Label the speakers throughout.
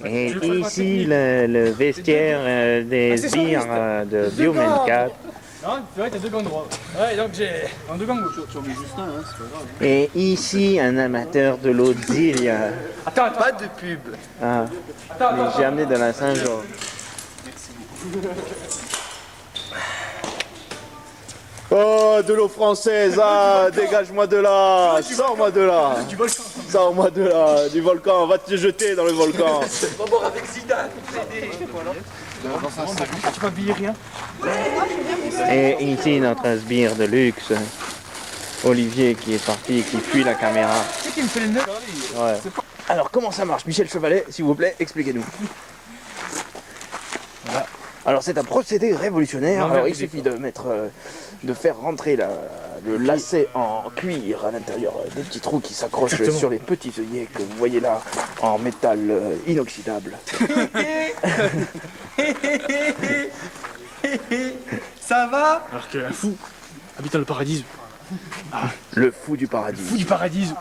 Speaker 1: Et ici, le vestiaire des sbires de Biomen 4.
Speaker 2: Non, tu vois, t'as 2 gants droits. Ouais, donc j'ai un 2 gants gauche.
Speaker 3: Tu en mets juste un, hein, c'est pas grave.
Speaker 1: Et ici, un amateur de l'eau de Zille.
Speaker 2: Attends.
Speaker 3: Pas de pub.
Speaker 1: Ah, mais j'ai amené de la Saint-Georges.
Speaker 4: Oh, de l'eau française, ah, dégage-moi de là, sors-moi de là, sors-moi de là, du volcan, va te jeter dans le volcan.
Speaker 3: On va boire avec Zidane.
Speaker 2: Tu m'as payé rien?
Speaker 1: Et ici, notre sbire de luxe, Olivier, qui est parti, qui fuit la caméra.
Speaker 2: C'est qui me fait le nœud?
Speaker 1: Ouais. Alors, comment ça marche, Michel Chevalet, s'il vous plaît, expliquez-nous. Voilà. Alors, c'est un procédé révolutionnaire. Alors, il suffit de mettre, de faire rentrer le lacet en cuir à l'intérieur des petits trous qui s'accrochent sur les petits œillets que vous voyez là, en métal inoxydable.
Speaker 2: Ça va? Alors qu'un fou habite dans le paradis.
Speaker 1: Le fou du paradis.
Speaker 2: Fou du paradis.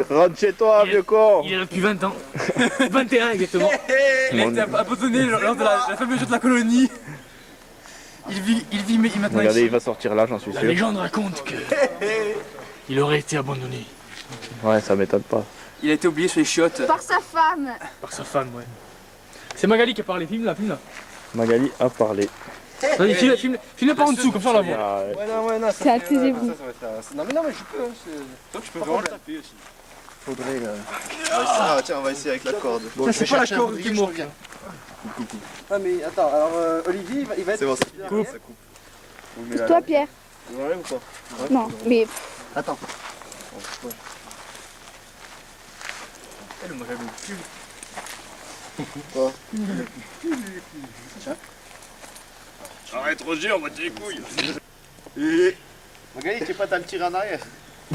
Speaker 4: Rentre chez toi, vieux con.
Speaker 2: Il est là depuis 20 ans. 21 exactement. Il a été abandonné lors de la fameuse joute de la colonie. Il vit maintenant
Speaker 4: Regardez,
Speaker 2: ici.
Speaker 4: il va sortir là, j'en suis
Speaker 2: La
Speaker 4: sûr.
Speaker 2: légende raconte que il aurait été abandonné
Speaker 4: Ouais, ça m'étonne pas.
Speaker 3: Il a été oublié sur les chiottes.
Speaker 5: Par sa femme.
Speaker 2: par sa femme, ouais. C'est Magali qui a parlé, filme là.
Speaker 4: Magali a parlé.
Speaker 2: Vas-y, filme par en dessous, comme ça on la voit.
Speaker 4: Ah, ouais.
Speaker 3: Ouais, non, ça
Speaker 5: C'est taisez-vous.
Speaker 3: Non, mais je peux. Toi, tu peux vraiment le taper aussi. Faudrait. Tiens, on va essayer avec la corde. Bon,
Speaker 2: Ça, c'est pas la corde qui est morte.
Speaker 3: Ah, mais attends, alors Olivier, il va être. C'est bon, ça coupe.
Speaker 5: Pour toi, Pierre.
Speaker 3: Ouais, ou pas?
Speaker 5: Non, mais
Speaker 3: Attends.
Speaker 2: Elle me rêve le cul.
Speaker 3: Quoi?
Speaker 4: Arrête Roger, on va te les couilles.
Speaker 3: Magali, tu sais pas, t'as le tir en arrière.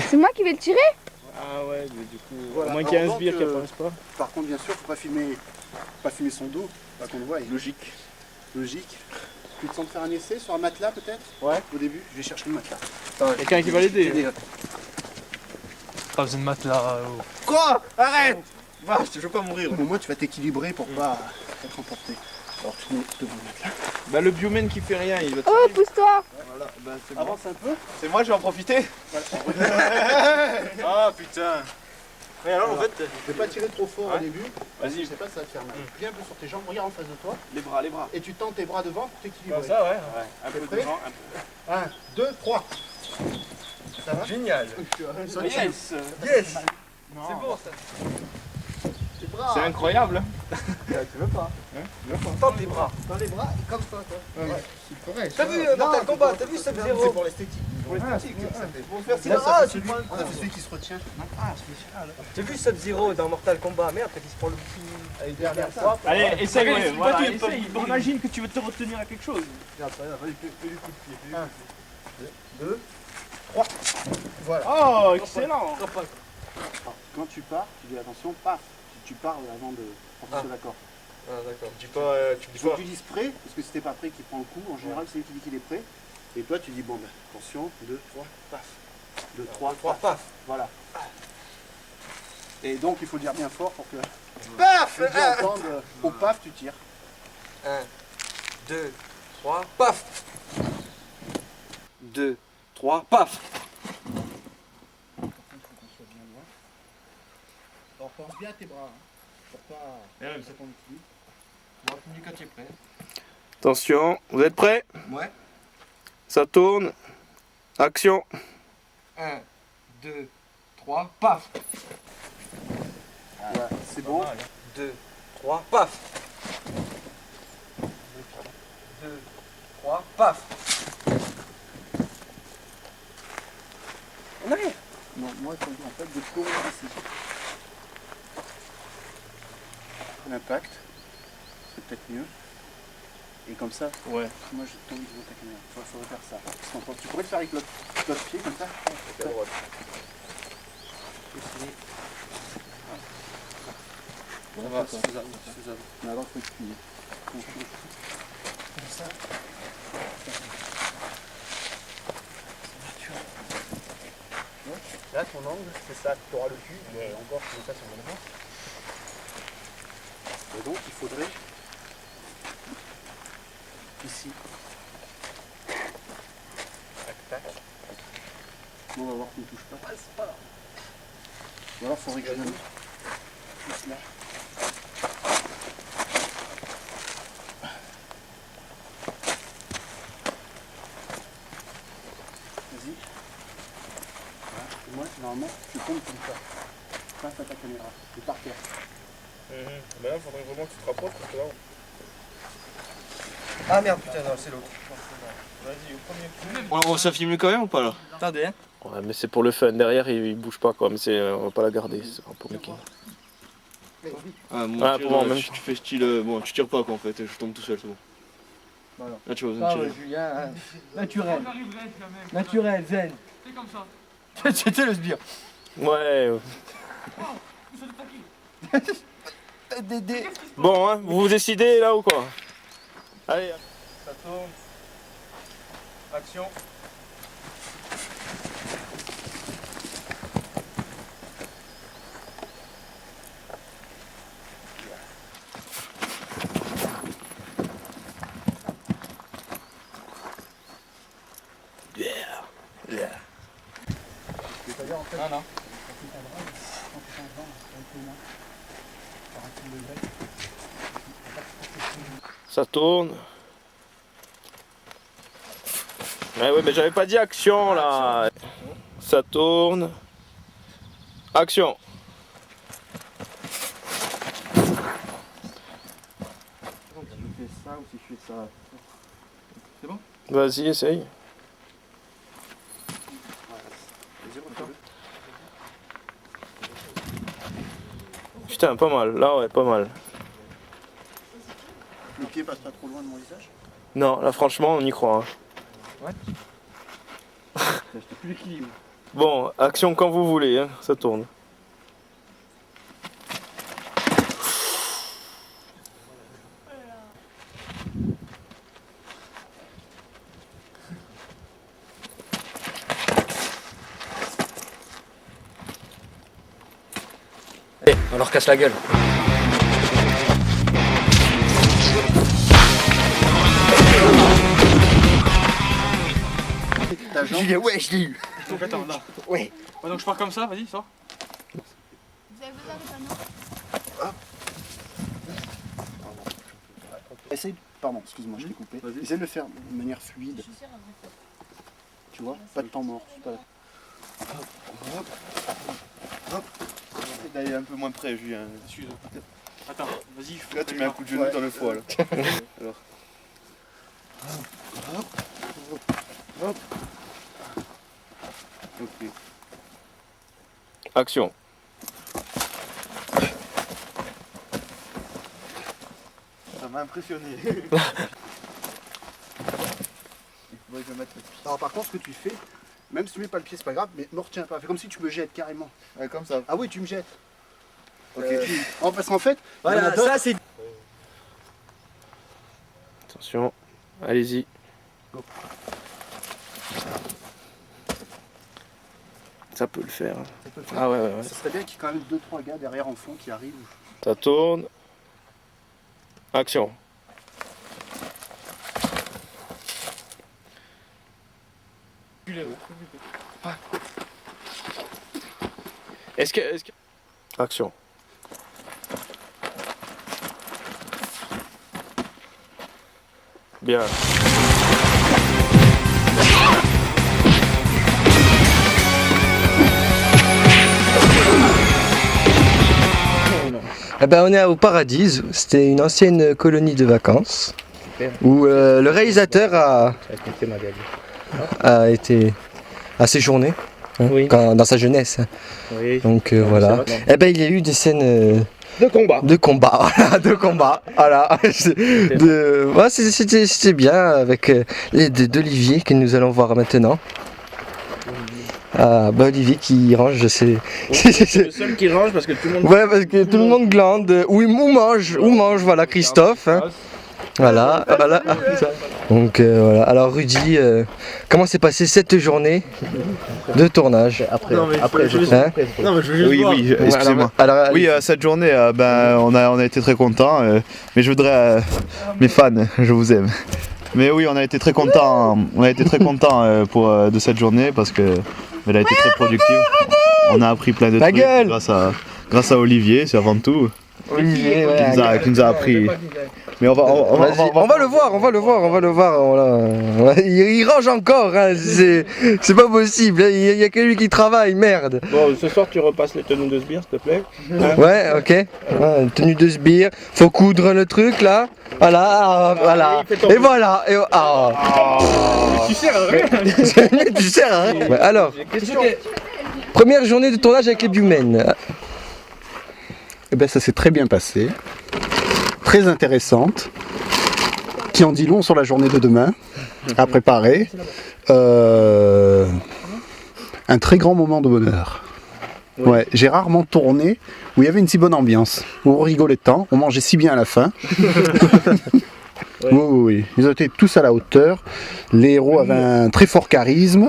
Speaker 5: c'est moi qui vais le tirer.
Speaker 4: Ah ouais, mais du coup,
Speaker 3: Voilà.
Speaker 4: au moins qu'il y ait un
Speaker 3: Alors,
Speaker 4: sbire
Speaker 3: donc,
Speaker 4: qui apparaisse pas.
Speaker 3: Par contre, bien sûr, faut pas filmer son dos, pas qu'on le voie.
Speaker 4: Logique.
Speaker 3: Logique. Tu te sens de faire un essai sur un matelas peut-être?
Speaker 4: Ouais.
Speaker 3: Au début, je vais chercher le matelas.
Speaker 4: Quelqu'un qui va l'aider.
Speaker 2: Pas besoin de matelas.
Speaker 3: Quoi? Arrête! Va, je veux pas mourir. Au moins, tu vas t'équilibrer pour pas être emporté. Alors, tu te mets devant le matelas.
Speaker 4: Bah le biomen qui fait rien, il va te...
Speaker 5: Oh, pousse-toi.
Speaker 4: Voilà, bah c'est bon.
Speaker 3: Avance un peu.
Speaker 4: C'est moi, je vais en profiter. Ah putain.
Speaker 3: Mais alors, en fait, je vais pas tirer trop fort au
Speaker 4: Ouais.
Speaker 3: début.
Speaker 4: Vas-y.
Speaker 3: Je sais pas si ça va te faire mal. Viens un peu sur tes jambes, regarde en face de toi.
Speaker 4: Les bras, les bras.
Speaker 3: Et tu tends tes bras devant pour t'équilibrer.
Speaker 4: Comme ça, ouais. Un
Speaker 3: T'es
Speaker 4: peu
Speaker 3: prêt?
Speaker 4: devant, un
Speaker 3: 1, 2, 3. Ça va?
Speaker 4: Génial.
Speaker 3: Ça
Speaker 4: Yes.
Speaker 3: Yes!
Speaker 4: C'est
Speaker 3: bon ça. Tes bras.
Speaker 4: C'est incroyable.
Speaker 3: Tu veux pas?
Speaker 2: Tends tes bras.
Speaker 3: Dans les bras, comme ça, toi. Ouais. C'est correct.
Speaker 2: T'as vu Mortal Kombat, t'as vu Sub-Zero?
Speaker 3: C'est pour l'esthétique. Pour l'esthétique.
Speaker 2: Pour faire
Speaker 3: Là,
Speaker 2: ça,
Speaker 3: c'est celui, c'est celui qui se retient. Ah, spécial.
Speaker 2: T'as vu Sub-Zero dans Mortal Kombat? Merde, quand il se prend le coup.
Speaker 3: Allez, derrière ça.
Speaker 4: Allez, essaye,
Speaker 2: Regarde,
Speaker 4: voilà,
Speaker 2: il
Speaker 4: essaye.
Speaker 2: peut-
Speaker 4: Imagine que tu veux te retenir à quelque chose.
Speaker 3: Regarde, regarde, vas-y, fais du coup de pied. 1, 2, 3. Voilà.
Speaker 4: Oh, excellent.
Speaker 3: Quand tu pars, tu dis attention, paf. Tu pars avant de. Pour que tu sois d'accord.
Speaker 2: Ah, d'accord.
Speaker 4: Tu dis pas,
Speaker 3: Il faut que tu dises prêt, parce que si t'es pas prêt, qui prend le coup, en général, c'est lui qui dit qu'il est prêt. Et toi, tu dis bon, ben, attention, 2, 3, paf. 2, 3,
Speaker 2: 3, paf.
Speaker 3: Voilà. Et donc, il faut le dire bien fort pour que. Paf! Les gens entendent, au paf, tu tires.
Speaker 2: 1, 2, 3, paf. 2, 3, paf.
Speaker 3: Alors, pense bien à tes bras. Hein, pour pas. Ça tombe dessus.
Speaker 2: On va finir quand tu es prêt.
Speaker 4: Attention, vous êtes prêts?
Speaker 3: Ouais.
Speaker 4: Ça tourne. Action.
Speaker 2: 1, 2, 3, paf.
Speaker 3: Voilà, c'est bon.
Speaker 2: 2, 3, paf. 2, 3, paf. En arrière.
Speaker 3: Non, moi, il faut en fait de tourner ici. L'impact, c'est peut-être mieux. Et comme ça,
Speaker 4: Ouais.
Speaker 3: moi je tombe devant ta caméra. Il faudrait faire ça. Qu'est-ce que t'en penses? Tu pourrais le faire avec l'autre pied comme ça?
Speaker 2: Ça va, c'est faisable.
Speaker 3: Mais alors, il faut appuyer. Comme ça. Là, ton angle, c'est ça. Tu auras le cul. Mais encore, comme ça, c'est vraiment. Donc il faudrait ici. Tac, tac. Bon, on va voir qu'il ne touche pas. Ou alors il faudrait que je mette plus là. Vas-y. Voilà. Et moi, normalement, je compte comme ça. Face à ta caméra. Et par terre.
Speaker 4: Ben là, il faudrait vraiment que tu te rapproches parce que là.
Speaker 2: Ah merde, putain, non, c'est l'autre.
Speaker 4: Vas-y, au premier coup.
Speaker 2: On s'en filme quand même ou pas là? Attendez, hein.
Speaker 1: Ouais, mais c'est pour le fun. Derrière, il bouge pas quoi. Mais on va pas la garder. C'est pour Mickey.
Speaker 2: Ah, bon,
Speaker 1: Ah, pour moi, même.
Speaker 2: tu fais style. Bon, tu tires pas quoi en fait, je tombe tout seul, c'est bon.
Speaker 6: Voilà.
Speaker 2: Là, tu vas besoin de tirer.
Speaker 6: Julien, hein. Naturel. Naturel, zen.
Speaker 2: C'est comme ça.
Speaker 6: C'était le sbire.
Speaker 1: Ouais. Bon, hein, vous vous décidez là ou quoi? Allez.
Speaker 4: Ça tourne. Action.
Speaker 2: Ah non.
Speaker 1: Ça tourne. Ouais, mais j'avais pas dit action là. Ça tourne. Action.
Speaker 6: Si je fais ça ou si je fais ça.
Speaker 2: C'est bon?
Speaker 1: Vas-y, essaye. Putain, pas mal. Là, ouais, pas mal.
Speaker 3: Le pied passe pas trop loin de mon visage.
Speaker 1: Non, là, franchement, on y croit. Hein.
Speaker 6: J'étais plus l'équilibre.
Speaker 1: Bon, action quand vous voulez, hein. Ça tourne.
Speaker 2: Allez, on leur casse la gueule.
Speaker 3: Ta jambe.
Speaker 6: Julien, ouais, je l'ai eu.
Speaker 2: Donc attends, là.
Speaker 6: Ouais.
Speaker 2: Ouais, donc je pars comme ça, vas-y, sors.
Speaker 5: Vous avez besoin de panneaux?
Speaker 3: Essaye. Pardon, excuse-moi, je t'ai coupé. Essaye de le faire de manière fluide. Tu vois, pas de temps mort.
Speaker 4: D'aller un peu moins près, Julien.
Speaker 2: Excuse. Attends, vas-y.
Speaker 4: Là, tu mets un coup de genou dans le foie. Là. Alors. Hop. Ok.
Speaker 1: Action.
Speaker 4: Ça m'a impressionné. Il faudrait que je mette le pied.
Speaker 3: Alors par contre, ce que tu fais, même si tu mets pas le pied, c'est pas grave, mais ne retiens pas. Fais comme si tu me jettes carrément.
Speaker 4: Ouais, comme ça.
Speaker 3: Ah oui, tu me jettes.
Speaker 4: Ok.
Speaker 3: Parce qu'en fait, il y en a
Speaker 6: Voilà,
Speaker 3: d'autres.
Speaker 6: ça c'est.
Speaker 1: Attention. Allez-y. Ça peut le faire. Ah ouais, ouais, ouais.
Speaker 3: Ça serait bien qu'il y ait quand même 2-3 gars derrière en fond qui arrivent.
Speaker 1: Ça tourne. Action. Est-ce que... Action. Bien.
Speaker 6: Eh ben, on est au Paradis. C'était une ancienne colonie de vacances. Où le réalisateur a été à séjourner hein,
Speaker 1: Oui.
Speaker 6: dans sa jeunesse.
Speaker 1: Oui.
Speaker 6: Donc voilà. Eh ben il y a eu des scènes
Speaker 1: De combat.
Speaker 6: de combat, voilà, de combat. Voilà. Ouais, c'était bien avec l'aide d'Olivier que nous allons voir maintenant. Ah, bah Olivier qui range ses.
Speaker 1: C'est le seul qui range parce que tout le monde...
Speaker 6: Ouais, parce que tout le monde glande, ou mange, voilà Christophe. Hein. Voilà, voilà. Donc voilà. Alors Rudy, comment s'est passée cette journée de tournage?
Speaker 4: Après, oui, excusez-moi.
Speaker 6: Alors,
Speaker 4: Oui, cette journée, on a été très contents, mais je voudrais, mes fans, je vous aime. Mais oui, on a été très contents, de cette journée parce que elle a été très productive. On a appris plein de trucs grâce à Olivier, c'est avant tout,
Speaker 6: Olivier,
Speaker 4: qui nous a appris. Mais on va
Speaker 6: le voir. Voilà. Il range encore, hein. C'est pas possible. Il y a que lui qui travaille, merde.
Speaker 1: Bon, ce soir tu repasses les tenues de sbire, s'il te plaît.
Speaker 6: Ouais, ok. Tenue de sbire. Faut coudre le truc là. Voilà. Et voilà.
Speaker 2: Tu sers à rien.
Speaker 6: Tu sers à rien. Ouais, alors, première journée de tournage avec les Bumen.
Speaker 3: Eh ben, ça s'est très bien passé. Très intéressante. Qui en dit long sur la journée de demain. À préparer. Un très grand moment de bonheur. Ouais, j'ai rarement tourné où il y avait une si bonne ambiance. Où on rigolait tant, on mangeait si bien à la fin. Oui. Ils ont été tous à la hauteur. Les héros avaient un très fort charisme.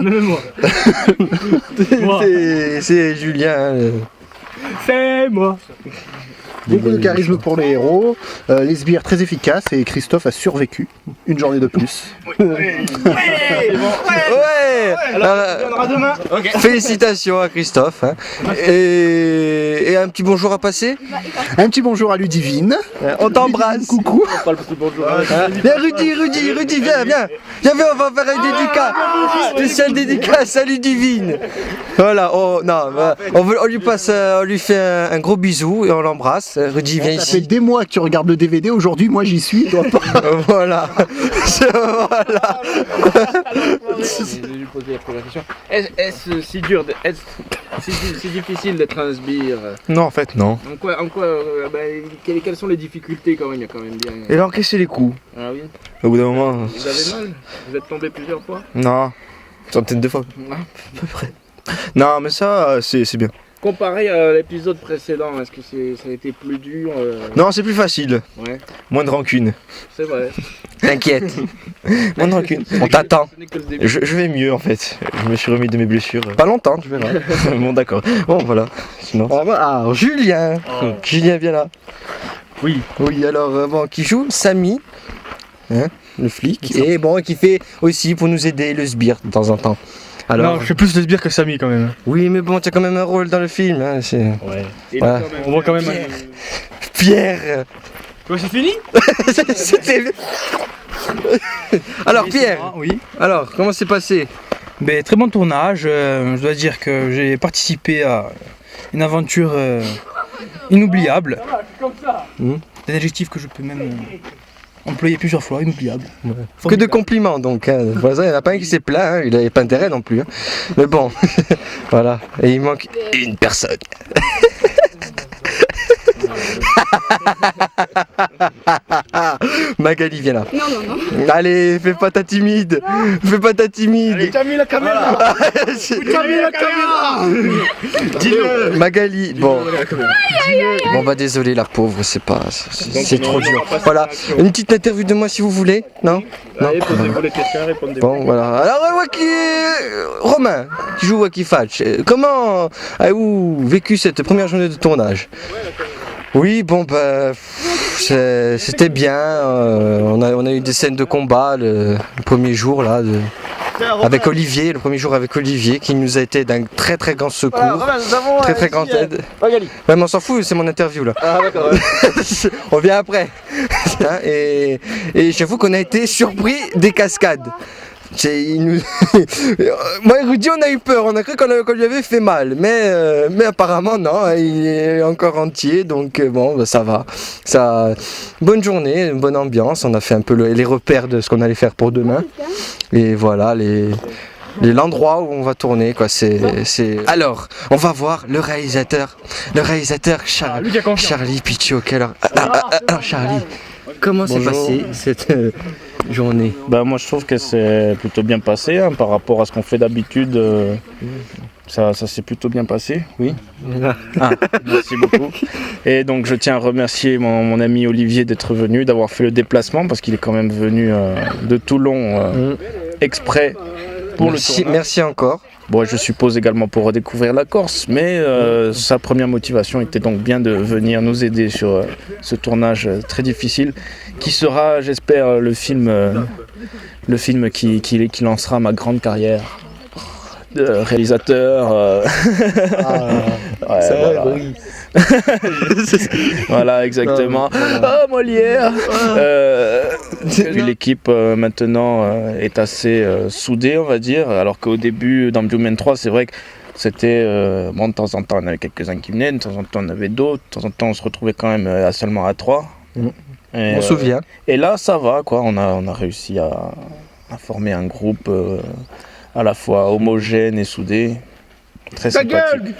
Speaker 6: C'est Julien.
Speaker 2: C'est moi.
Speaker 3: Beaucoup de charisme pour les héros. Les sbires très efficaces et Christophe a survécu une journée de plus.
Speaker 6: Ouais. Alors,
Speaker 2: demain.
Speaker 6: félicitations à Christophe. Hein. Et un petit bonjour à passer.
Speaker 3: Un petit bonjour à Ludivine.
Speaker 6: On t'embrasse.
Speaker 3: Coucou.
Speaker 6: Viens Rudy, viens, on va faire une dédicace. Spéciale dédicace à Ludivine. Voilà, on lui fait un gros bisou et on l'embrasse. Rudy, viens
Speaker 3: Ça fait
Speaker 6: ici.
Speaker 3: des mois que tu regardes le DVD, aujourd'hui moi j'y suis, toi pas.
Speaker 6: Voilà. Voilà.
Speaker 1: Je vais lui poser la première question. Est-ce si dur, si difficile d'être un sbire?
Speaker 6: Non, en fait, non.
Speaker 1: En quoi quelles sont les difficultés quand même? Il y a quand même bien.
Speaker 6: Et encaisser les coups.
Speaker 1: Ah oui.
Speaker 6: Au bout d'un moment.
Speaker 1: Vous avez mal? Vous êtes tombé plusieurs fois?
Speaker 6: Non. Centaines de fois.
Speaker 1: Ah.
Speaker 6: À peu près. Non, mais ça, c'est bien.
Speaker 1: Comparé à l'épisode précédent, est-ce que ça a été plus dur?
Speaker 6: Non, c'est plus facile.
Speaker 1: Ouais,
Speaker 6: Moins de rancune.
Speaker 1: c'est vrai.
Speaker 6: T'inquiète. Moins de rancune. On t'attend.
Speaker 1: Ce n'est que le début.
Speaker 6: Je vais mieux en fait. Je me suis remis de mes blessures. Pas longtemps, tu verras. Bon, d'accord. Bon, voilà. Sinon. Alors, Julien. Julien, viens là.
Speaker 2: Oui.
Speaker 6: Oui, alors, qui joue Samy. Hein, le flic. Et bon, qui fait aussi pour nous aider le sbire de temps en temps. Alors,
Speaker 2: Non, je fais plus le sbire que Samy quand même.
Speaker 6: oui, mais bon, tu as quand même un rôle dans le film. Hein,
Speaker 2: Ouais.
Speaker 1: Et
Speaker 6: Voilà.
Speaker 2: On voit quand même.
Speaker 6: Pierre.
Speaker 2: Quoi, c'est fini?
Speaker 6: C'était. Alors, Pierre.
Speaker 2: Oui.
Speaker 6: Alors, comment c'est passé?
Speaker 2: Ben, très bon tournage. Je dois dire que j'ai participé à une aventure inoubliable. C'est un adjectif que je peux même employé plusieurs fois, inoubliable.
Speaker 6: Que de compliments donc. Hein. Pour ça, il n'y en a pas un qui s'est plaint, hein. Il n'avait pas intérêt non plus. Hein. Mais bon, voilà. Et il manque une personne. Magali, viens là.
Speaker 5: Non.
Speaker 6: Allez, fais pas ta timide. Fais pas ta timide.
Speaker 3: Allez, t'as mis la caméra.
Speaker 6: Dis-le. Magali, bon. Bon bah désolé la pauvre, c'est trop dur. Voilà, une petite interview de moi si vous voulez, non? Non.
Speaker 1: Allez, posez-vous les questions, répondez.
Speaker 6: Bon voilà. Alors Romain, qui joue Wacky Fatch, comment avez-vous vécu cette première journée de tournage? Oui, bon bah c'était bien. On a eu des scènes de combat le premier jour là. Avec Olivier, le premier jour avec Olivier, qui nous a été d'un très très grand secours, très grande aide. Ouais, mais on s'en fout, c'est mon interview là.
Speaker 1: Ah d'accord.
Speaker 6: On vient après. Hein, et j'avoue qu'on a été surpris des cascades. Moi et Rudy on a eu peur, on a cru qu'on lui avait fait mal, mais apparemment non, il est encore entier, donc bon bah, ça va. Bonne journée, bonne ambiance, on a fait un peu les repères de ce qu'on allait faire pour demain. Et voilà l'endroit où on va tourner quoi. Alors on va voir le réalisateur Charlie Pichot. Alors Charlie, comment s'est passé journée?
Speaker 7: Bah moi je trouve que c'est plutôt bien passé hein, par rapport à ce qu'on fait d'habitude. Ça s'est plutôt bien passé, oui. Ah, merci beaucoup. Et donc je tiens à remercier mon ami Olivier d'être venu, d'avoir fait le déplacement parce qu'il est quand même venu de Toulon exprès pour le tournage.
Speaker 6: Merci encore.
Speaker 7: Bon, je suppose également pour redécouvrir la Corse, mais sa première motivation était donc bien de venir nous aider sur ce tournage très difficile, qui sera, j'espère, le film qui lancera ma grande carrière de réalisateur. Ouais, voilà. Oui. Voilà, exactement. Oh, Molière. L'équipe maintenant est assez soudée, on va dire, alors qu'au début, dans Bioman 3, c'est vrai que c'était, bon, de temps en temps, on avait quelques-uns qui venaient, de temps en temps, on avait d'autres, de temps en temps, on se retrouvait quand même seulement à 3. Et,
Speaker 6: on se souvient.
Speaker 7: Et là, ça va, quoi, on a réussi à former un groupe à la fois homogène et soudé. Très sympathique.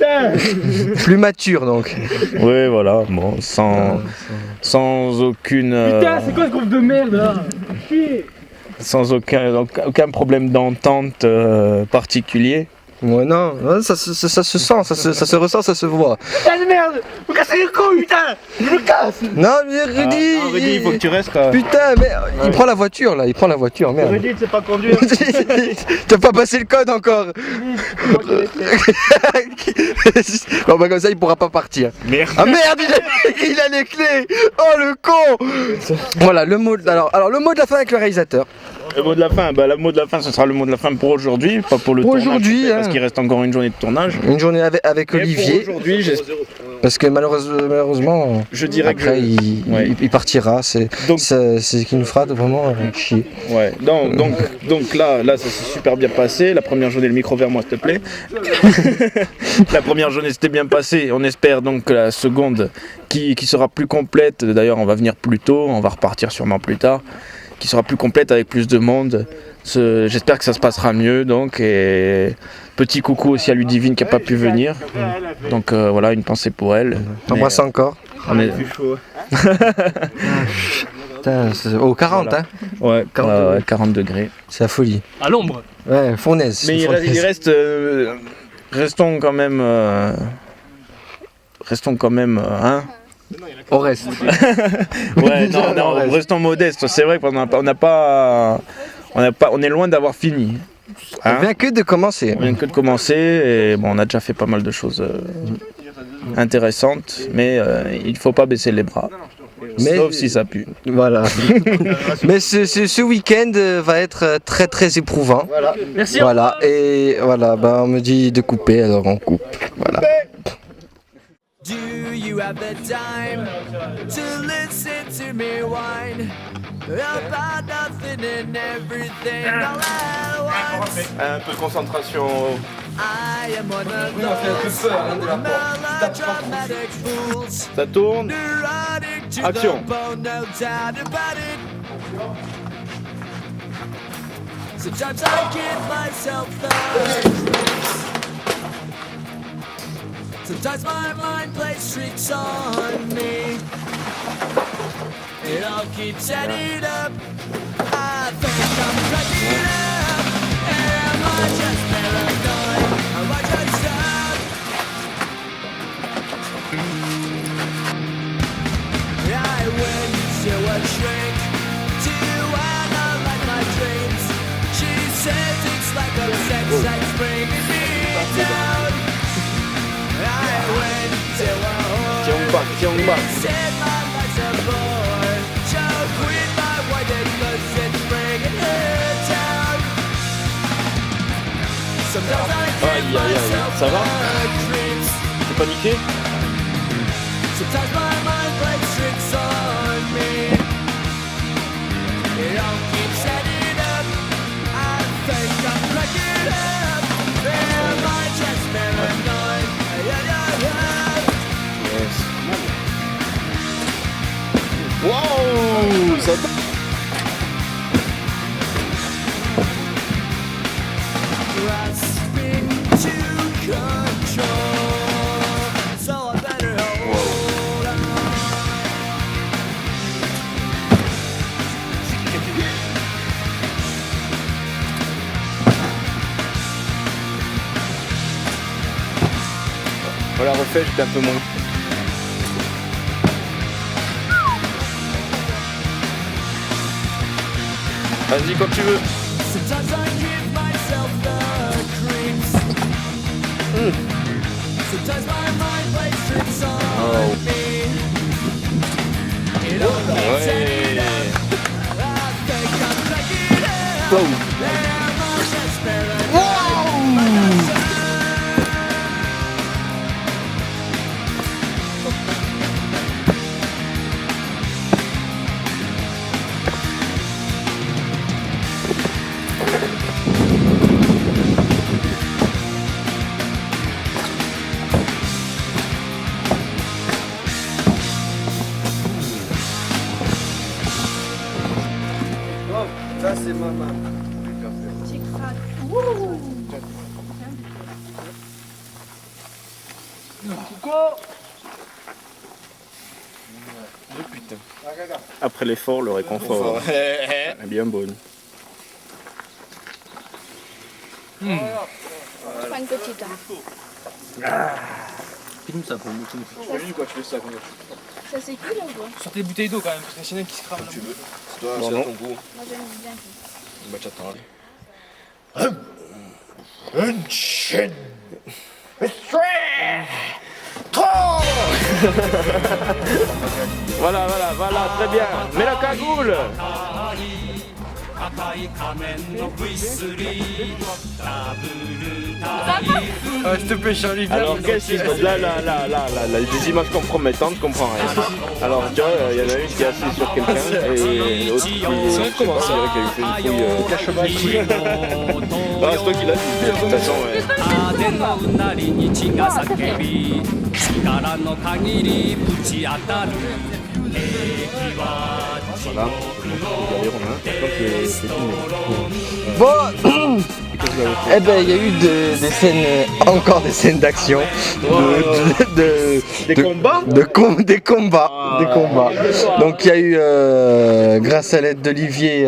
Speaker 6: Plus mature donc.
Speaker 7: Oui, voilà, bon, sans aucune.
Speaker 2: Putain, c'est quoi ce groupe de merde là?
Speaker 7: Sans aucun problème d'entente particulier.
Speaker 6: Ouais, non, ça se sent, ça se ressent, ça se voit.
Speaker 2: Putain de merde! Vous cassez les couilles, putain! Je me casse!
Speaker 6: Non, mais Rudy!
Speaker 7: Rudy, il faut que tu restes.
Speaker 6: Putain, mais il prend la voiture là, il prend la voiture, merde.
Speaker 7: Rudy, tu sais pas conduire.
Speaker 6: T'as pas passé le code encore. Bon bah comme ça il pourra pas partir.
Speaker 7: Merde.
Speaker 6: Ah merde, il a les clés. Oh le con. Voilà, le mot alors le mot de la fin avec le réalisateur.
Speaker 7: Le mot de la fin, le mot de la fin, ce sera le mot de la fin pour aujourd'hui, pas pour le
Speaker 6: pour
Speaker 7: tournage.
Speaker 6: Aujourd'hui,
Speaker 7: parce qu'il reste encore une journée de tournage.
Speaker 6: Une journée avec Olivier.
Speaker 7: Pour aujourd'hui,
Speaker 6: parce que malheureusement,
Speaker 7: je dirais
Speaker 6: après, il partira. C'est ce qui nous fera vraiment chier.
Speaker 7: Ouais. Donc là, ça s'est super bien passé. La première journée, le micro vers moi, s'il te plaît. La première journée s'était bien passée. On espère donc que la seconde, qui sera plus complète. D'ailleurs, on va venir plus tôt. On va repartir sûrement plus tard. Qui sera plus complète avec plus de monde. J'espère que ça se passera mieux. Donc, et petit coucou aussi à Ludivine qui n'a pas pu venir. Donc voilà, une pensée pour elle.
Speaker 6: T'embrasses encore.
Speaker 7: On est
Speaker 6: chaud. Putain, au 40 hein.
Speaker 7: Ouais, 40 degrés.
Speaker 6: C'est la folie.
Speaker 2: À l'ombre.
Speaker 6: Ouais, fournaise.
Speaker 7: Mais il reste restons quand même hein.
Speaker 6: On reste.
Speaker 7: Ouais, non, restons modestes. C'est vrai qu'on on est loin d'avoir fini.
Speaker 6: Hein, on vient que de commencer.
Speaker 7: On vient que de commencer et bon, on a déjà fait pas mal de choses intéressantes, mais il faut pas baisser les bras. Sauf si ça pue.
Speaker 6: Voilà. Mais ce week-end va être très très éprouvant.
Speaker 7: Voilà.
Speaker 2: Merci.
Speaker 6: Voilà. Et voilà, bah, on me dit de couper, alors on coupe. Voilà.
Speaker 8: Do you have the time to listen to me whine about nothing and everything all at once?
Speaker 7: Un peu de concentration.
Speaker 8: I am one of those melodramatic fools.
Speaker 7: Ça tourne. Action.
Speaker 8: No doubt about it. Sometimes I give myself the sometimes my mind plays tricks on me. It all keeps adding up. I think I'm cracking up. Am I just paranoid? Am I just up? I went to a shrink to analyze my dreams. She says it's like a sex that's bringing me down. Tiens, on bat. Said my life's a bore. Choke with my wife because it's bringing her down. Sometimes I give myself
Speaker 7: ça va?
Speaker 8: dreams.
Speaker 7: T'es paniqué?
Speaker 8: Sometimes my mind plays tricks on me. It all keeps adding up. I think I'm cracking up. Am I just paranoid?
Speaker 7: Wow, ça...
Speaker 8: Grasping to control, so I better hold on.
Speaker 7: fait, j'étais un peu moins. Vas-y, quand tu veux.
Speaker 8: Sometimes I give myself the creeps. Sometimes my mind plays tricks on me. It all keeps adding up. I think I'm cracking up. There are transparent.
Speaker 6: Ça c'est maman.
Speaker 7: Après l'effort, le réconfort. Elle est bien bonne.
Speaker 5: Je prends une petite.
Speaker 2: Filme ça pour le bouton.
Speaker 7: T'imagines quoi, tu fais ça comme ça.
Speaker 5: Ça c'est cool ou quoi?
Speaker 2: Sortez les bouteilles d'eau quand même, parce que sinon qui se crame.
Speaker 7: Tu veux. Toi, c'est à ton goût.
Speaker 5: Moi j'aime bien.
Speaker 7: Bah, t'attends. Voilà, très bien. Mets la cagoule.
Speaker 6: S'il te plaît Charlie, viens.
Speaker 7: Alors qu'est-ce qui se passe là, des images compromettantes, je comprends rien. Alors tu vois, il y en a une qui est assise sur quelqu'un et l'autre qui commence à dire qu'elle fait une fouille Ah, c'est toi qui l'as dit, de toute façon. Ouais.
Speaker 8: 風のうなりに血が叫び力の限りぶち当たる敵は
Speaker 7: Voilà, regardez Romain, donc c'est fini.
Speaker 6: Bon, eh ben il y a eu des scènes, encore des scènes d'action,
Speaker 7: Des combats
Speaker 6: des combats. Donc il y a eu, grâce à l'aide d'Olivier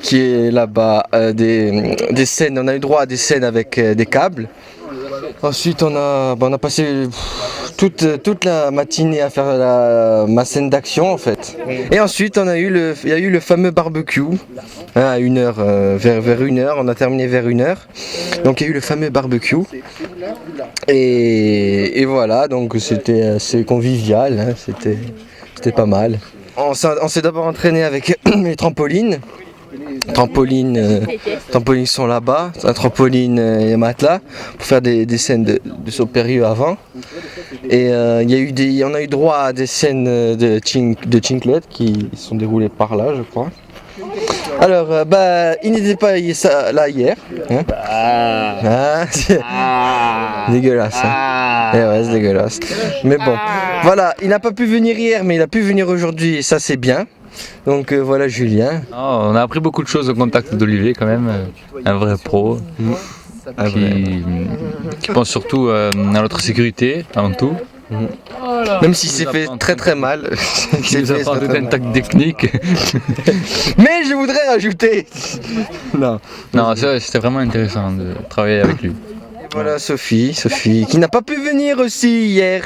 Speaker 6: qui est là-bas, des scènes, on a eu droit à des scènes avec des câbles. Ensuite on a passé toute la matinée à faire ma scène d'action en fait. Et ensuite il y a eu le fameux barbecue à 1h, vers 1h, on a terminé vers 1h. Donc il y a eu le fameux barbecue. Et voilà, donc c'était assez convivial, hein, c'était pas mal. On s'est d'abord entraîné avec les trampolines. Trampolines sont là-bas, un trampoline et un matelas pour faire des scènes de saut périlleux avant. Et on a eu droit à des scènes de chinclette qui sont déroulées par là, je crois. Alors, il n'était pas là hier. Hein. C'est dégueulasse. Hein. Eh ouais, c'est dégueulasse. Mais bon, voilà, il n'a pas pu venir hier, mais il a pu venir aujourd'hui et ça c'est bien. Donc voilà Julien.
Speaker 9: Oh, on a appris beaucoup de choses au contact d'Olivier quand même, un vrai pro qui pense surtout à notre sécurité avant tout.
Speaker 6: Même si c'est fait très très mal.
Speaker 9: Qui nous apprend tout un tas de techniques.
Speaker 6: Mais je voudrais rajouter. Non,
Speaker 9: c'est vrai, c'était vraiment intéressant de travailler avec lui.
Speaker 6: Voilà Sophie qui n'a pas pu venir aussi hier.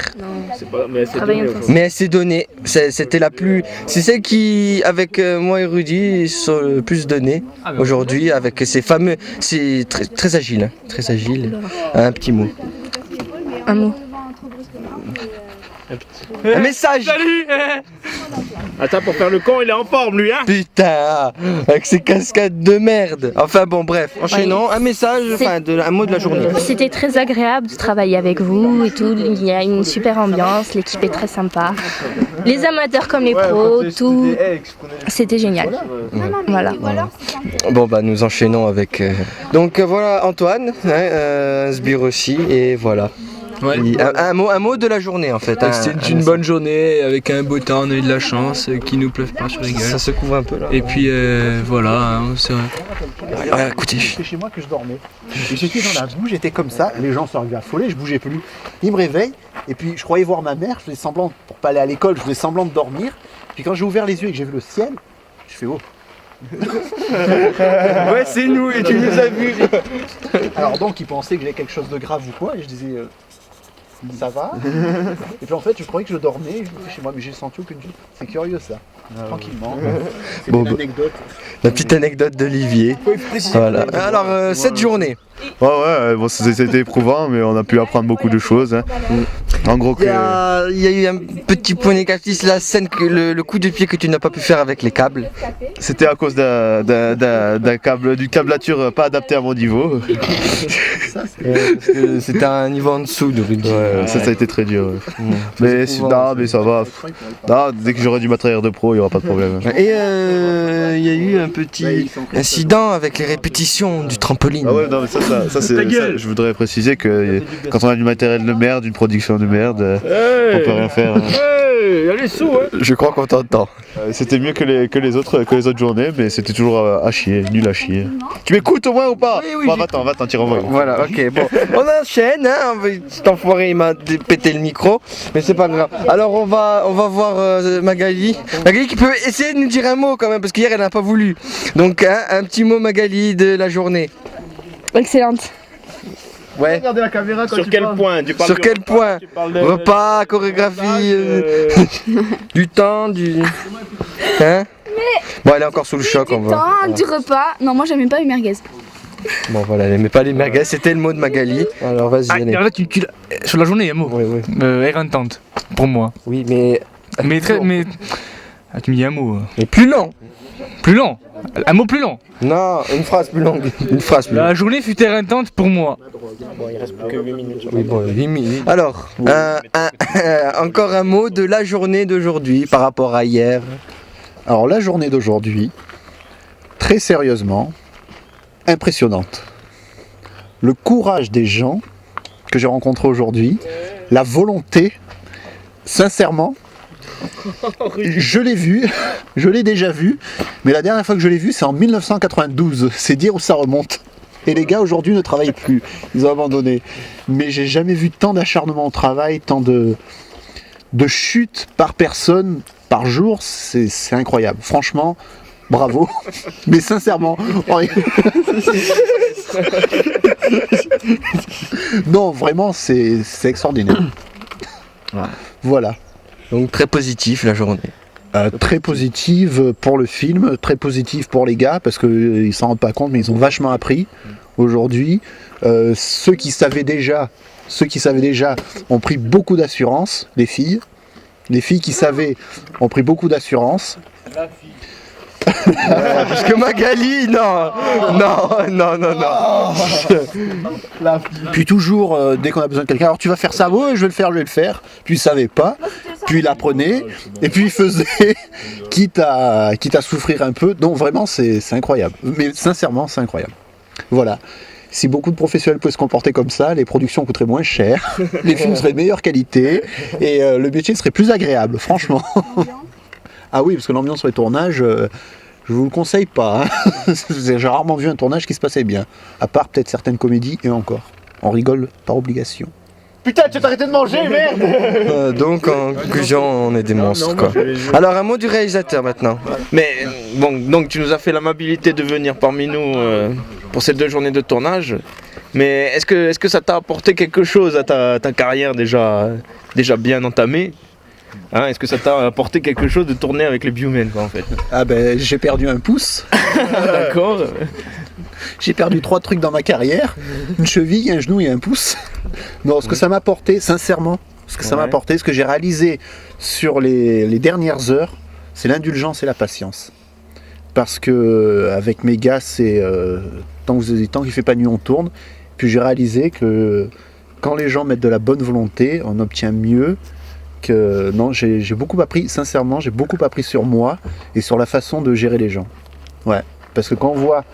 Speaker 6: Mais elle s'est donnée. C'était la plus. C'est celle qui, avec moi et Rudy, sont le plus donné aujourd'hui avec ces fameux. C'est très agile, hein, très agile. Un petit mot.
Speaker 5: Un mot.
Speaker 6: Un message.
Speaker 7: Salut. Attends, pour faire le con, il est en forme lui, hein.
Speaker 6: Putain, avec ses cascades de merde. Enfin bon, bref, enchaînons. Un message, un mot de la journée.
Speaker 10: C'était très agréable de travailler avec vous et tout. Il y a une super ambiance, l'équipe est très sympa. Les amateurs comme les pros, tout. C'était génial. Voilà.
Speaker 6: Bon nous enchaînons avec. Donc voilà Antoine, un sbire aussi, et voilà.
Speaker 2: Ouais.
Speaker 6: Un mot de la journée en fait.
Speaker 2: C'était une bonne journée avec un beau temps, on a eu de la chance, qu'il nous pleuve pas sur les gueules.
Speaker 6: Ça se couvre un peu là.
Speaker 2: Et puis voilà, c'est vrai.
Speaker 6: Écoutez,
Speaker 3: C'était chez moi que je dormais. Et j'étais dans la boue, j'étais comme ça, les gens se regardaient affolés, je bougeais plus. Ils me réveillent, et puis je croyais voir ma mère, je faisais semblant, pour pas aller à l'école, je faisais semblant de dormir. Puis quand j'ai ouvert les yeux et que j'ai vu le ciel, je fais oh.
Speaker 6: Ouais, c'est nous et tu nous as vus.
Speaker 3: Alors donc ils pensaient que j'avais quelque chose de grave ou quoi, et je disais Ça va? Et puis en fait, je croyais que je dormais, je me fais chez moi, mais j'ai senti aucune chose. C'est curieux ça. Tranquillement. C'est
Speaker 6: Bon,
Speaker 3: une anecdote.
Speaker 6: La petite anecdote d'Olivier. Voilà. Alors, cette journée.
Speaker 4: Ouais, bon, c'était éprouvant, mais on a pu apprendre beaucoup de choses. Hein. En gros,
Speaker 6: Il y a eu un petit point négatif, la scène, le coup de pied que tu n'as pas pu faire avec les câbles.
Speaker 4: c'était à cause d'une câblature pas adaptée à mon niveau.
Speaker 6: Parce que c'était un niveau en dessous de rugby.
Speaker 4: Ça a été très dur. Ouais. Mais ça va. Non, dès que j'aurai du matériel de pro, il n'y aura pas de problème.
Speaker 6: Et il y a eu un petit incident avec les répétitions du trampoline.
Speaker 4: Ah ouais, non, mais ça, je voudrais préciser que quand on a du matériel de merde, une production de merde, on peut rien faire.
Speaker 7: Hey, allez sous, hein.
Speaker 6: Je crois qu'on t'entend.
Speaker 4: C'était mieux que les autres journées, mais c'était toujours à chier, nul à chier. Tu m'écoutes au moins ou pas?
Speaker 6: Oui,
Speaker 4: Bon, va-t'en, tire en moi.
Speaker 6: Voilà, ok, bon. On enchaîne, hein. Cet enfoiré, il m'a pété le micro, mais c'est pas grave. Alors, on va voir Magali. Magali qui peut essayer de nous dire un mot quand même, parce qu'hier, elle n'a pas voulu. Donc, hein, un petit mot, Magali, de la journée.
Speaker 10: Excellente.
Speaker 6: Ouais.
Speaker 3: Regardez la caméra quand
Speaker 7: Sur quel point?
Speaker 6: Sur quel point? Repas, chorégraphie, du temps, Hein? Bon, elle est encore sous le choc, on
Speaker 5: Du
Speaker 6: va.
Speaker 5: temps, du repas. Non, moi j'aimais pas les merguez.
Speaker 6: Bon, voilà, elle aimait pas les merguez, c'était le mot de Magali. Alors, vas-y,
Speaker 2: Ah,
Speaker 6: allez.
Speaker 2: là, sur la journée, un mot.
Speaker 6: Oui, oui.
Speaker 2: Éreintant, pour moi.
Speaker 6: Oui, mais.
Speaker 2: Ah, tu me dis un mot.
Speaker 6: Mais plus lent.
Speaker 2: Plus long. Un mot plus long.
Speaker 6: Non, une phrase plus longue. Une phrase plus longue.
Speaker 2: La journée fut éreintante pour moi.
Speaker 6: Oui, bon, 8 minutes. Alors, encore un mot de la journée d'aujourd'hui par rapport à hier.
Speaker 3: Alors la journée d'aujourd'hui, très sérieusement, impressionnante. Le courage des gens que j'ai rencontrés aujourd'hui, la volonté, sincèrement, je l'ai vu, je l'ai déjà vu, mais la dernière fois que je l'ai vu, c'est en 1992. C'est dire où ça remonte. Et les gars aujourd'hui ne travaillent plus, ils ont abandonné. Mais j'ai jamais vu tant d'acharnement au travail, tant de chutes par personne par jour, c'est incroyable. Franchement, bravo. Mais sincèrement, non, vraiment, c'est extraordinaire. Voilà.
Speaker 6: Donc très positif la journée.
Speaker 3: Très positive pour le film, très positive pour les gars, parce qu'ils s'en rendent pas compte, mais ils ont vachement appris aujourd'hui. Ceux qui savaient déjà ont pris beaucoup d'assurance, les filles. Les filles qui savaient ont pris beaucoup d'assurance.
Speaker 6: Parce que Magali, non.
Speaker 3: Puis toujours, dès qu'on a besoin de quelqu'un, alors tu vas faire ça, oui, je vais le faire. Puis il savait pas, puis il apprenait, et puis il faisait, quitte à souffrir un peu. Donc vraiment, c'est incroyable. Mais sincèrement, c'est incroyable. Voilà. Si beaucoup de professionnels pouvaient se comporter comme ça, les productions coûteraient moins cher, les films seraient de meilleure qualité, et le métier serait plus agréable, franchement. Ah oui, parce que l'ambiance sur les tournages, je vous le conseille pas. Hein. J'ai rarement vu un tournage qui se passait bien. À part peut-être certaines comédies, et encore. On rigole par obligation.
Speaker 7: Putain, tu t'as arrêté de manger, merde!
Speaker 6: Donc en conclusion, on est des monstres quoi. Alors un mot du réalisateur maintenant.
Speaker 7: Mais bon, donc tu nous as fait l'amabilité de venir parmi nous pour ces 2 journées de tournage. Mais est-ce que ça t'a apporté quelque chose à ta carrière déjà bien entamée? Hein, est-ce que ça t'a apporté quelque chose de tourner avec les Biomen quoi en fait?
Speaker 3: Ah ben j'ai perdu un pouce.
Speaker 7: D'accord.
Speaker 3: J'ai perdu 3 trucs dans ma carrière. Une cheville, un genou et un pouce. Non, ce que ça m'a apporté, sincèrement, ça m'a apporté, ce que j'ai réalisé sur les dernières heures, c'est l'indulgence et la patience. Parce que avec mes gars, c'est tant qu'il fait pas nuit, on tourne. Puis j'ai réalisé que quand les gens mettent de la bonne volonté, on obtient mieux. Non, j'ai beaucoup appris, sincèrement, j'ai beaucoup appris sur moi et sur la façon de gérer les gens. Ouais, parce que quand on voit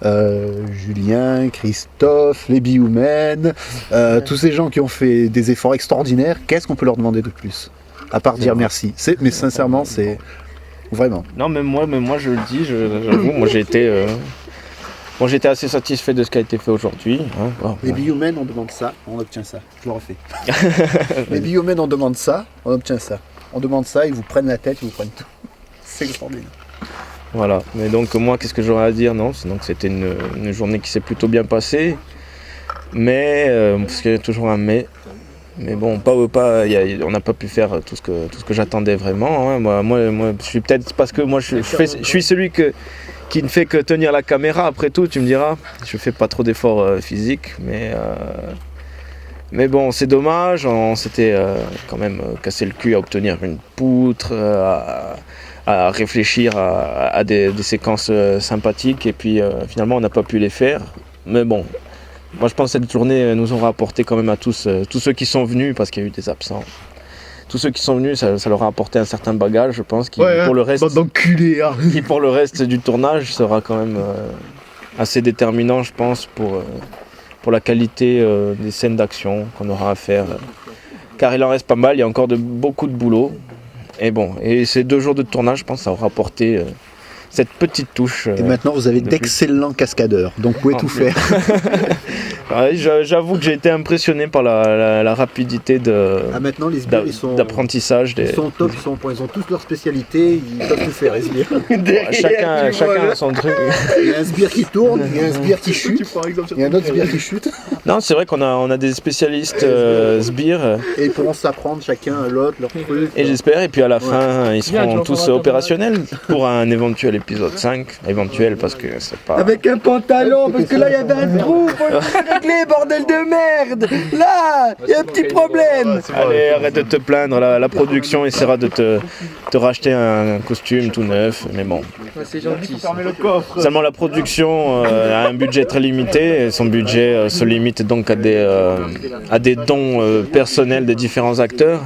Speaker 3: Julien, Christophe, les Biomen, tous ces gens qui ont fait des efforts extraordinaires, qu'est-ce qu'on peut leur demander de plus? À part dire merci. Mais sincèrement, c'est vraiment.
Speaker 7: Non, même moi je le dis, j'avoue, moi j'ai été assez satisfait de ce qui a été fait aujourd'hui. Hein. Oh,
Speaker 3: les Biomen, on demande ça, on obtient ça. Je le refais. Les Biomen, on demande ça, on obtient ça. On demande ça, ils vous prennent la tête, ils vous prennent tout. C'est extraordinaire.
Speaker 7: Voilà, mais donc moi qu'est-ce que j'aurais à dire? Non, sinon que c'était une journée qui s'est plutôt bien passée, mais parce qu'il y a toujours un mais, Mais bon, on n'a pas pu faire tout ce que j'attendais vraiment. Hein. Moi, je suis peut-être parce que moi, je suis celui qui ne fait que tenir la caméra. Après tout, tu me diras, je fais pas trop d'efforts physiques, mais bon, c'est dommage. On s'était quand même cassé le cul à obtenir une poutre, à réfléchir à des séquences sympathiques, et puis finalement, on n'a pas pu les faire. Mais bon. Moi je pense que cette journée nous aura apporté quand même à tous ceux qui sont venus, parce qu'il y a eu des absents. Tous ceux qui sont venus, ça leur a apporté un certain bagage, je pense, qui pour le reste du tournage sera quand même assez déterminant, je pense, pour la qualité des scènes d'action qu'on aura à faire. Car il en reste pas mal, il y a encore beaucoup de boulot. Et bon, et ces 2 jours de tournage, je pense que ça aura apporté cette petite touche.
Speaker 3: Et maintenant, vous avez d'excellents cascadeurs, donc vous pouvez tout faire.
Speaker 7: Ouais, j'avoue que j'ai été impressionné par la rapidité d'apprentissage.
Speaker 3: Ils sont top, ils ont tous leur spécialité, ils peuvent tout faire, les sbires.
Speaker 7: Chacun a son truc.
Speaker 3: Il y a un sbire qui tourne, il y a un sbire qui chute, il y a un autre sbire qui chute.
Speaker 7: Non, c'est vrai qu'on a des spécialistes sbires.
Speaker 3: Et ils pourront s'apprendre chacun à l'autre leur truc.
Speaker 7: Et j'espère, et puis à la fin, ils seront tous opérationnels pour un éventuel épisode 5. Éventuel, parce que c'est pas...
Speaker 6: Avec un pantalon, parce que là il y avait un trou, faut le régler, bordel de merde. Là, il y a un petit problème.
Speaker 7: Allez, arrête de te plaindre, la production essaiera de te racheter un costume tout neuf, mais bon.
Speaker 6: C'est gentil.
Speaker 7: Seulement la production a un budget très limité, et son budget se limite donc à des dons personnels des différents acteurs,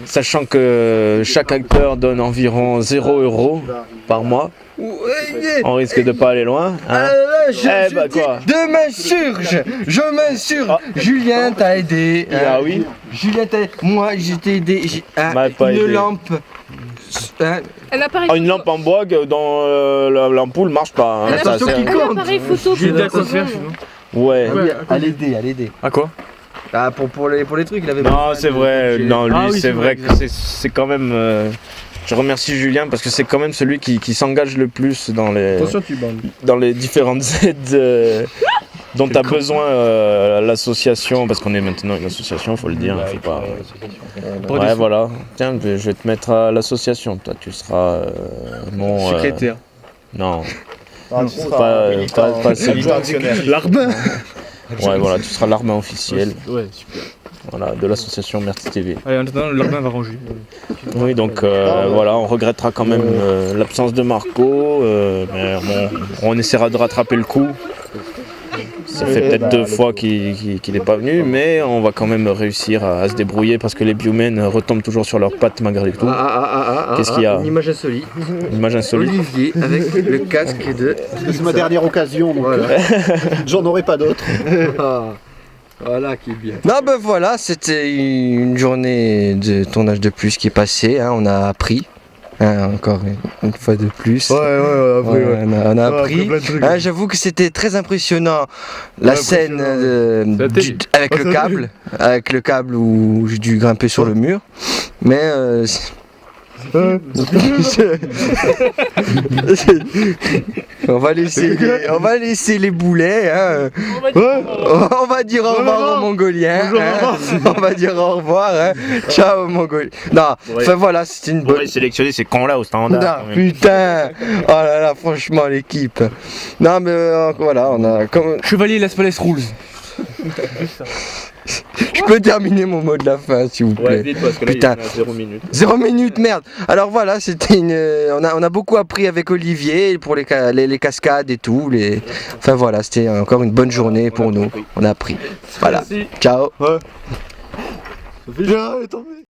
Speaker 7: sachant que chaque acteur donne environ 0 € par mois. On risque de pas aller loin. Hein.
Speaker 6: Je m'insurge. Julien t'a aidé.
Speaker 7: Ah oui.
Speaker 6: Julien t'a aidé. Moi, je t'ai aidé. Une lampe.
Speaker 10: Un
Speaker 7: une lampe en bois dont l'ampoule marche pas. Hein.
Speaker 10: appareil photo.
Speaker 2: J'ai quoi faire.
Speaker 7: Ouais.
Speaker 6: À l'aider.
Speaker 2: À quoi?
Speaker 6: Ah, pour les trucs, il avait.
Speaker 7: Non, c'est vrai. Non, lui, c'est vrai que c'est quand même. Je remercie Julien parce que c'est quand même celui qui s'engage le plus dans les différentes aides dont a besoin l'association, parce qu'on est maintenant une association, il faut le dire. Faut pas... Ouais, voilà. Tiens, je vais te mettre à l'association. Toi, tu seras mon
Speaker 2: secrétaire.
Speaker 7: Non. Pas
Speaker 2: L'arbin.
Speaker 7: Ouais, voilà, tu seras l'arbin officiel.
Speaker 2: Ouais, super.
Speaker 7: Voilà, de l'association Merci TV.
Speaker 2: Allez, en attendant, l'arbin va ranger.
Speaker 7: Oui, donc voilà, on regrettera quand même l'absence de Marco, mais on essaiera de rattraper le coup. Ça fait peut-être 2 fois qu'il n'est pas venu, mais on va quand même réussir à se débrouiller parce que les Biomen retombent toujours sur leurs pattes malgré tout. Qu'est-ce qu'il y a?
Speaker 6: Une image insolite.
Speaker 7: Une image insolite.
Speaker 6: Olivier avec le casque de...
Speaker 3: C'est ma dernière occasion, donc j'en aurai pas d'autres.
Speaker 6: Voilà qui est bien. Non ben voilà, c'était une journée de tournage de plus qui est passée, hein, on a appris. Encore une fois de plus.
Speaker 4: On a
Speaker 6: appris. J'avoue que c'était très impressionnant la scène avec le câble où j'ai dû grimper sur le mur. Mais on va laisser les boulets. Hein. On va dire au revoir aux Mongoliens. On va dire au revoir. Hein. Ciao Mongoliens. Non, enfin voilà, c'était une bonne.
Speaker 7: On va sélectionner ces cons-là au standard.
Speaker 6: Non, putain. Oh là là, franchement l'équipe. Non mais voilà, on a comme
Speaker 2: Chevalier Las Palais Rules.
Speaker 6: Je peux terminer mon mot de la fin s'il vous plaît.
Speaker 7: Ouais, vite parce que là,
Speaker 6: putain.
Speaker 7: il y a 0 minutes.
Speaker 6: 0 minutes, merde. Alors voilà, c'était on a beaucoup appris avec Olivier pour les cascades et tout. Enfin voilà, c'était encore une bonne journée pour nous. On a appris. Voilà. Ciao.